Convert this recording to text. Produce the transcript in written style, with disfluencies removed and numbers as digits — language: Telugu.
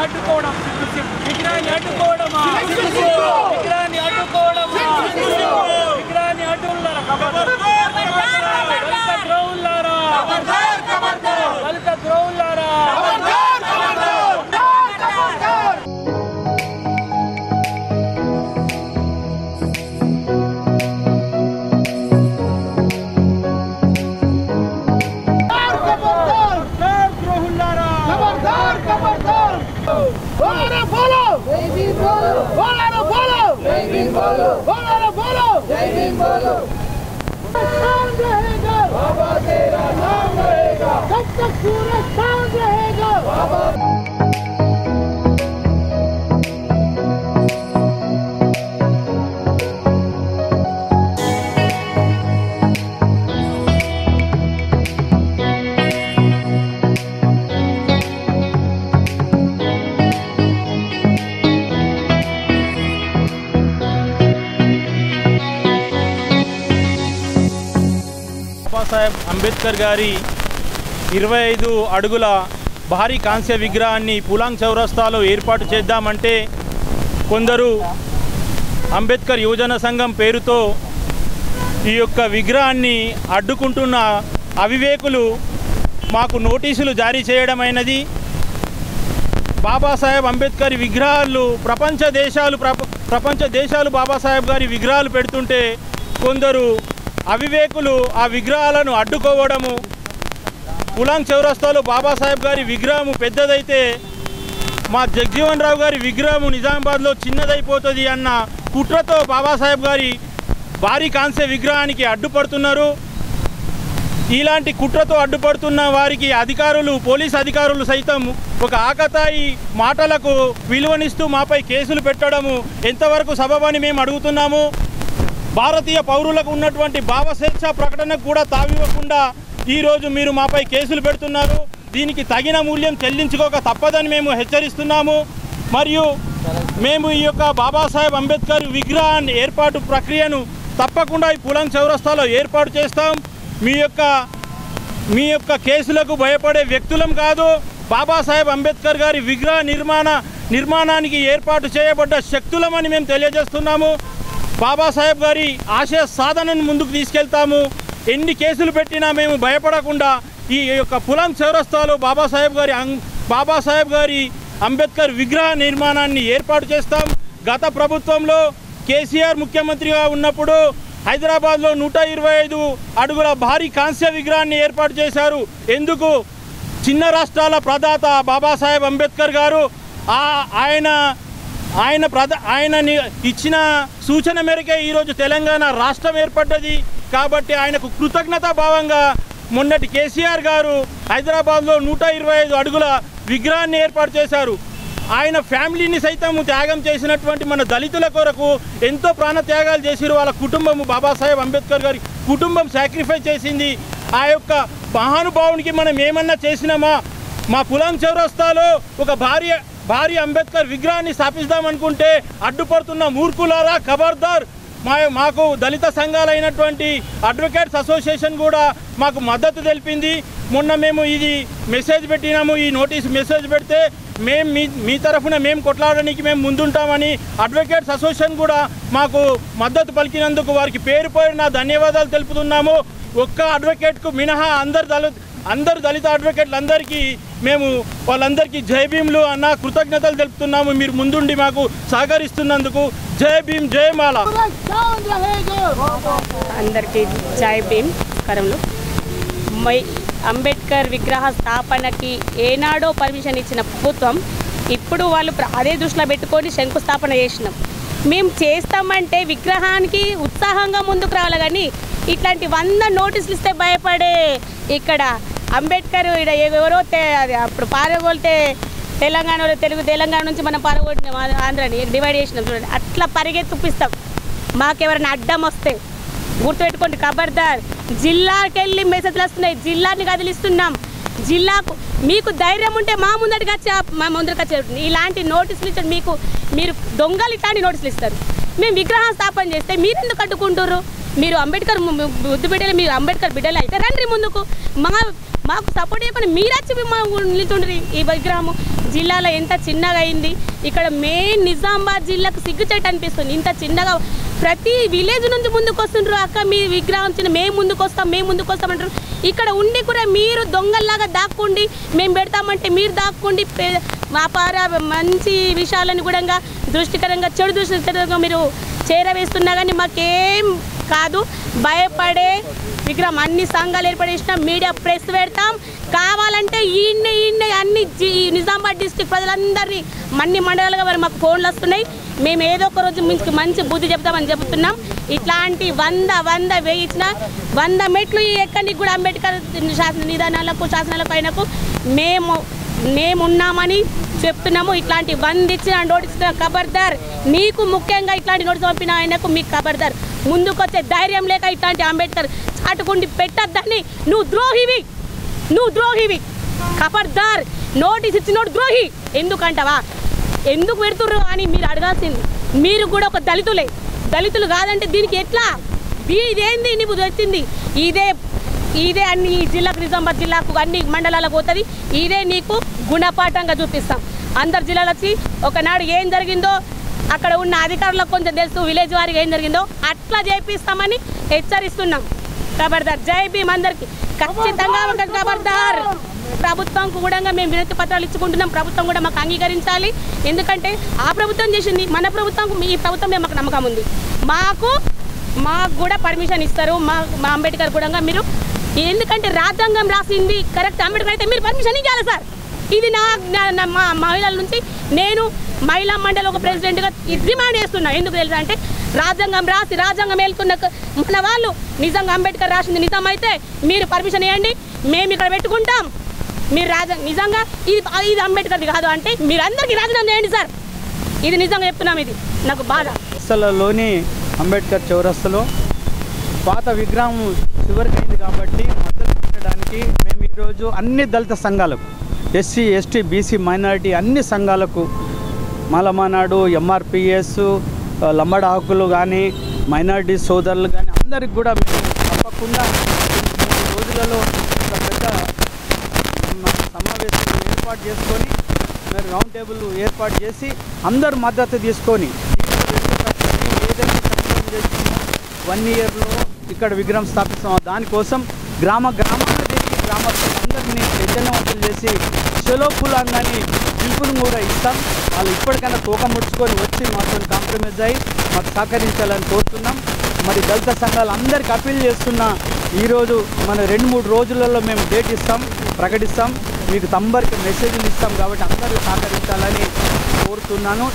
అడ్డుకోవడం విగ్రహాన్ని అడ్డుకోవడమా విగ్రహాన్ని అడ్డుకోవడమా విగ్రహాన్ని అడ్డుకున్నారా దళిత ద్రోహులారా దళిత ద్రోహులారా बाबा तेरा नाम रहेगा जब तक सूरज चांद रहेगा बाबा బాబాసాహెబ్ అంబేద్కర్ గారి 25 అడుగుల భారీ కాంస్య విగ్రహాన్ని పూలాంగ్ చౌరస్తాలో ఏర్పాటు చేద్దామంటే కొందరు అంబేద్కర్ యువజన సంఘం పేరుతో ఈ యొక్క విగ్రహాన్ని అడ్డుకుంటున్న అవివేకులు మాకు నోటీసులు జారీ చేయడమైనది. బాబాసాహెబ్ అంబేద్కర్ విగ్రహాలు ప్రపంచ దేశాలు బాబాసాహెబ్ గారి విగ్రహాలు పెడుతుంటే కొందరు అవివేకులు ఆ విగ్రహాలను అడ్డుకోవడము. పూలాంగ్ చౌరస్తాలో బాబాసాహెబ్ గారి విగ్రహం పెద్దదైతే మా జగజీవన్ రావు గారి విగ్రహం నిజామాబాద్లో చిన్నదైపోతుంది అన్న కుట్రతో బాబాసాహెబ్ గారి భారీ కాంస్య విగ్రహానికి అడ్డుపడుతున్నారు. ఇలాంటి కుట్రతో అడ్డుపడుతున్న వారికి అధికారులు, పోలీస్ అధికారులు సైతం ఒక ఆకతాయి మాటలకు విలువనిస్తూ మాపై కేసులు పెట్టడము ఎంతవరకు సబబని మేము అడుగుతున్నాము. భారతీయ పౌరులకు ఉన్నటువంటి భావస్వేచ్ఛ ప్రకటనకు కూడా తావివ్వకుండా ఈరోజు మీరు మాపై కేసులు పెడుతున్నారు. దీనికి తగిన మూల్యం చెల్లించుకోక తప్పదని మేము హెచ్చరిస్తున్నాము. మరియు మేము ఈ యొక్క బాబాసాహెబ్ అంబేద్కర్ విగ్రహాన్ని ఏర్పాటు ప్రక్రియను తప్పకుండా ఈ పూలాంగ్ చౌరస్తాలో ఏర్పాటు చేస్తాం. మీ యొక్క కేసులకు భయపడే వ్యక్తులం కాదు. బాబాసాహెబ్ అంబేద్కర్ గారి విగ్రహ నిర్మాణానికి ఏర్పాటు చేయబడ్డ శక్తులమని మేము తెలియజేస్తున్నాము. బాబాసాహెబ్ గారి ఆశయ సాధనను ముందుకు తీసుకెళ్తాము. ఎన్ని కేసులు పెట్టినా మేము భయపడకుండా ఈ యొక్క పూలాంగ్ చౌరస్తాలో బాబాసాహెబ్ గారి అంబేద్కర్ విగ్రహ నిర్మాణాన్ని ఏర్పాటు చేస్తాం. గత ప్రభుత్వంలో కేసీఆర్ ముఖ్యమంత్రిగా ఉన్నప్పుడు హైదరాబాద్లో 125 అడుగుల భారీ కాంస్య విగ్రహాన్ని ఏర్పాటు చేశారు. ఎందుకు? చిన్న రాష్ట్రాల ప్రదాత బాబాసాహెబ్ అంబేద్కర్ గారు ఆయన ఇచ్చిన సూచన మేరకే ఈరోజు తెలంగాణ రాష్ట్రం ఏర్పడ్డది. కాబట్టి ఆయనకు కృతజ్ఞతా భావంగా మొన్నటి కేసీఆర్ గారు హైదరాబాద్లో 125 అడుగుల విగ్రహాన్ని ఏర్పాటు చేశారు. ఆయన ఫ్యామిలీని సైతం త్యాగం చేసినటువంటి మన దళితుల కొరకు ఎంతో ప్రాణత్యాగాలు చేసిరు. వాళ్ళ కుటుంబం, బాబాసాహెబ్ అంబేద్కర్ గారి కుటుంబం సాక్రిఫైస్ చేసింది. ఆ యొక్క మహానుభావునికి మనం ఏమన్నా చేసినామా? మా పూలాంగ్ చౌరస్తాలో ఒక భారీ అంబేద్కర్ విగ్రహాన్ని స్థాపిద్దామనుకుంటే అడ్డుపడుతున్న మూర్ఖులారా, ఖబర్దార్. మాకు దళిత సంఘాలైనటువంటి అడ్వకేట్స్ అసోసియేషన్ కూడా మాకు మద్దతు తెలిపింది. మొన్న మేము ఇది మెసేజ్ పెట్టినాము. ఈ నోటీస్ మెసేజ్ పెడితే మీ తరఫున మేము కొట్లాడడానికి మేము ముందుంటామని అడ్వకేట్స్ అసోసియేషన్ కూడా మాకు మద్దతు పలికినందుకు వారికి పేరున ధన్యవాదాలు తెలుపుతున్నాము. ఒక్క అడ్వకేట్కు మినహా అందరు దళిత అడ్వకేట్లందరికీ మేము వాళ్ళందరికీ జై భీమ్లు అన్న కృతజ్ఞతలు తెలుపుతున్నాము. మీరు ముందుండి మాకు సహకరిస్తున్నందుకు జై భీమ్, జై మాల. అందరికీ జై భీమ్. కరంలో అంబేద్కర్ విగ్రహ స్థాపనకి ఏనాడో పర్మిషన్ ఇచ్చిన ప్రభుత్వం ఇప్పుడు వాళ్ళు అదే దృష్టిలో పెట్టుకొని శంకుస్థాపన చేసినాం. మేము చేస్తామంటే విగ్రహానికి ఉత్సాహంగా ముందుకు రావాలి. కానీ ఇట్లాంటి 100 నోటీసులు ఇస్తే భయపడే ఇక్కడ అంబేద్కర్ ఎవరో అప్పుడు పారగొలితే తెలంగాణ నుంచి మనం పారగొట్టినాం, ఆంధ్రాని డివైడ్ చేసినాం. చూడండి, అట్లా పరిగెత్తుపిస్తాం. మాకెవరైనా అడ్డం వస్తే గుర్తుపెట్టుకోండి, ఖబర్దార్. జిల్లాకి వెళ్ళి మెసేజ్లు వస్తున్నాయి, జిల్లాని కదిలిస్తున్నాం. జిల్లాకు మీకు ధైర్యం ఉంటే మా ముందరికి వచ్చి ఇలాంటి నోటీసులు ఇచ్చారు. మీరు దొంగలు ఇట్లాంటి నోటీసులు ఇస్తారు. మేము విగ్రహం స్థాపన చేస్తే మీరు ఎందుకు అడ్డుకుంటారు? మీరు అంబేద్కర్ బుద్ధి బిడ్డలు, మీరు అంబేద్కర్ బిడ్డలు అయితే రండి ముందుకు. మాకు సపోర్ట్ చేయకుండా మీరు వచ్చి నిలుతుండ్రి. ఈ విగ్రహం జిల్లాలో ఎంత చిన్నగా అయింది. ఇక్కడ మెయిన్ నిజామాబాద్ జిల్లాకు సిగ్గుచేట అనిపిస్తుంది. ఇంత చిన్నగా ప్రతి విలేజ్ నుంచి ముందుకు వస్తుండ్రు. అక్క మీ విగ్రహం చిన్న మేము ముందుకు వస్తాం అంటారు. ఇక్కడ ఉండి కూడా మీరు దొంగల్లాగా దాక్కోండి, మేము పెడతామంటే మీరు దాక్కోండి. వ్యాపార మంచి విషయాలను కూడా దృష్టికరంగా చెడు దృష్టికరంగా మీరు చేరవేస్తున్నా కానీ మాకేం కాదు. భయపడే విగ్రహం అన్ని సంఘాలు ఏర్పడేసిన మీడియా ప్రెస్ పెడతాం. కావాలంటే ఈయన అన్ని నిజామాబాద్ డిస్ట్రిక్ట్ ప్రజలందరినీ అన్ని మండలాలుగా మరి మాకు ఫోన్లు వస్తున్నాయి. మేము ఏదో ఒక రోజు మీకు మంచి బుద్ధి చెప్తామని చెబుతున్నాం. ఇట్లాంటి 100 వేయించిన 100 మెట్లు ఎక్కడికి కూడా అంబేద్కర్ నిదానాలకు శాసనాలకు అయినకు మేమున్నామని చెప్తున్నాము. ఇట్లాంటి 100 ఇచ్చిన నోటీస్ ఖబర్దార్. నీకు ముఖ్యంగా ఇట్లాంటి నోటీస్ పంపిన ఆయనకు మీకు ఖబర్దార్. ముందుకు వచ్చే ధైర్యం లేక ఇట్లాంటి అంబేద్కర్ చాటుకుండి పెట్టద్దని. నువ్వు ద్రోహివి ఖబర్దార్. నోటీస్ ఇచ్చినోడు ద్రోహి ఎందుకంటావా? ఎందుకు పెడుతుర్రు అని మీరు అడగాల్సింది. మీరు కూడా ఒక దళితులు కాదంటే దీనికి ఎట్లా? ఇదేంది నీకు వచ్చింది? ఇదే అన్ని జిల్లాకు నిజామాబాద్ జిల్లాకు అన్ని మండలాలకు పోతుంది. ఇదే నీకు గుణపాఠంగా చూపిస్తాం. అందరు జిల్లాలు వచ్చి ఒకనాడు ఏం జరిగిందో అక్కడ ఉన్న అధికారులకు కొంచెం తెలుసు, విలేజ్ వారికి ఏం జరిగిందో అట్లా చేపిస్తామని హెచ్చరిస్తున్నాం. ఖబర్దార్. జై భీమ్ అందరికి ఖచ్చితంగా ఖబర్దార్. ప్రభుత్వంకు కూడా మేము వినతి పత్రాలు ఇచ్చుకుంటున్నాం. ప్రభుత్వం కూడా మాకు అంగీకరించాలి. ఎందుకంటే ఆ ప్రభుత్వం చేసింది, మన ప్రభుత్వం ఈ ప్రభుత్వం మాకు నమ్మకం ఉంది. మాకు కూడా పర్మిషన్ ఇస్తారు. మా అంబేద్కర్ కూడా మీరు ఎందుకంటే రాజ్యాంగం రాసింది కరెక్ట్ అంబేద్కర్ అయితే మీరు పర్మిషన్ ఇవ్వాలి సార్. ఇది మా మహిళల నుంచి నేను మహిళా మండలి ఒక ప్రెసిడెంట్గా డిమాండ్ చేస్తున్నా. ఎందుకు తెలుసా అంటే రాజ్యాంగం వెళ్తున్న మన వాళ్ళు నిజంగా అంబేద్కర్ రాసింది నిజం అయితే మీరు పర్మిషన్ ఇవ్వండి, మేము ఇక్కడ పెట్టుకుంటాం. మీరు నిజంగా ఇది అంబేద్కర్ది కాదు అంటే మీరు అందరికీ రాజీనామా చేయండి సార్. ఇది నిజంగా చెప్తున్నాం. ఇది నాకు బాధ. అసలులోని అంబేద్కర్ చౌరస్తలో పాత విగ్రహం చివరికైంది కాబట్టి మద్దతు పెట్టడానికి మేము ఈరోజు అన్ని దళిత సంఘాలకు, ఎస్సీ ఎస్టీ బీసీ మైనారిటీ అన్ని సంఘాలకు, మాలమానాడు ఎంఆర్పిఎస్ లంబడ హక్కులు కానీ మైనారిటీ సోదరులు కానీ అందరికి కూడా మేము తప్పకుండా 3 రోజులలో ఒక పెద్ద సమావేశం ఏర్పాటు చేసుకొని మరి రౌండ్ టేబుల్ ఏర్పాటు చేసి అందరు మద్దతు తీసుకొని ఏదైతే సంకల్పం చేస్తున్నామో 1 ఇయర్లో ఇక్కడ విగ్రహం స్థాపిస్తామో దానికోసం గ్రామాన్ని తిరిగి గ్రామస్తులందరినీ చైతన్యవంతులు చేసి చెలోపులంగాని పిలుపును కూడా ఇస్తాం. వాళ్ళు ఇప్పటికైనా తోక ముడుచుకొని వచ్చి మాతో కాంప్రమైజ్ అయ్యి మాకు సహకరించాలని కోరుతున్నాం. మరి దళిత సంఘాలు అందరికీ అప్పీల్ చేస్తున్నా, ఈరోజు మన 2-3 రోజులలో మేము డేట్ ప్రకటిస్తాం. మీకు తంబర్కి మెసేజ్లు ఇస్తాం కాబట్టి అందరూ సహకరించాలని కోరుతున్నాను.